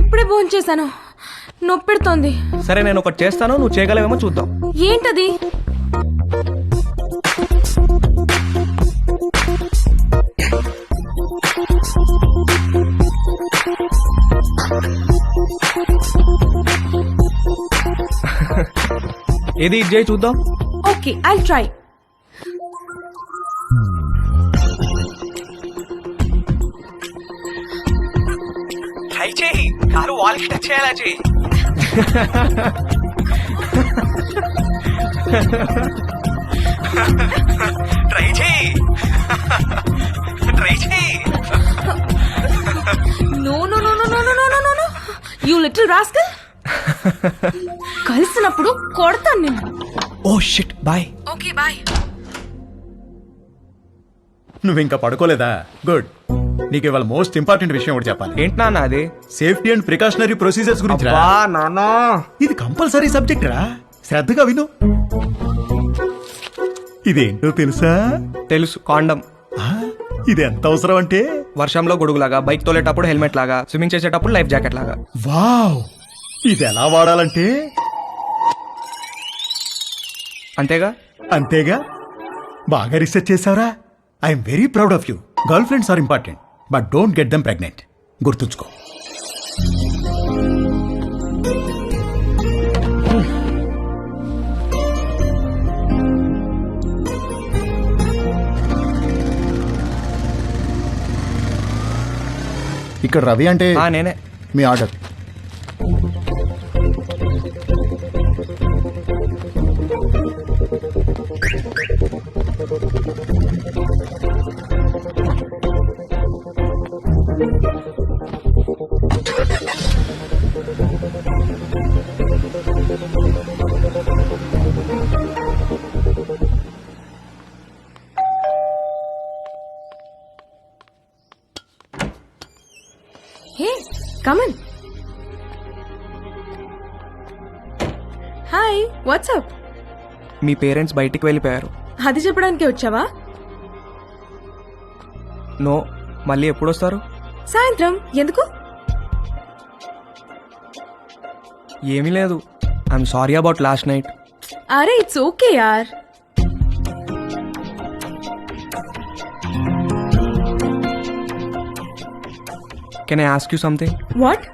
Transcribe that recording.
ఇప్పుడే భోంచేశాను, నొప్పెడుతోంది. సరే నేను ఒకటి చేస్తాను, నువ్వు చేయగలవేమో చూద్దాం. ఏంటది? ఏది ఇది చేయి చూద్దాం. Okay, I'll try. ట్రై చేయి, కారు వాల్కి టచ్ చేయాలా చేయి. ట్రై చేయి, ట్రై చేయి. No no no no no no no no no, you little rascal. కలిసినప్పుడు కొడతాను నేను. Oh shit, bye. Okay bye. నువ్వు ఇంకా పడుకోలేదా? గుడ్. నీకు ఇవాళ మోస్ట్ ఇంపార్టెంట్ విషయం ఒకటి చెప్పాలి. ఏంటి నాన్న అది? సేఫ్టీ అండ్ ప్రికాషనరీ ప్రొసీజర్స్ గురించి రా. నాన్న, ఇది కంపల్సరీ సబ్జెక్ట్ రా, శ్రద్ధగా విను. ఇదేంటో తెలుసా? తెలుసు, కాండం. ఆ, ఇది ఎంత అవసరం అంటే వర్షంలో గొడుగులాగా, బైక్ తోలేటప్పుడు హెల్మెట్ లాగా, స్విమ్మింగ్ చేసేటప్పుడు లైఫ్ జాకెట్ లాగా. వావ్, ఇది ఎలా వాడాలంటే అంతేగా? అంతేగా. బాగా రీసెర్చ్ చేసావురా. I'm very proud of you. Girlfriends are important, but don't get them pregnant. గుర్తుంచుకో. ఇక్కడ రవి అంటే నేనే. మీ order. Hey, come in. Hi, what's up? మీ పేరెంట్స్ బయటికి వెళ్ళిపోయారు. అది చెప్పడానికి వచ్చావా? నో, మళ్ళీ ఎప్పుడు వస్తారు? సాయంత్రం. ఎందుకు? ఏమీ లేదు. I'm sorry about last night. అరే ఇట్స్ ఓకే యార్. Can I ask you something? What?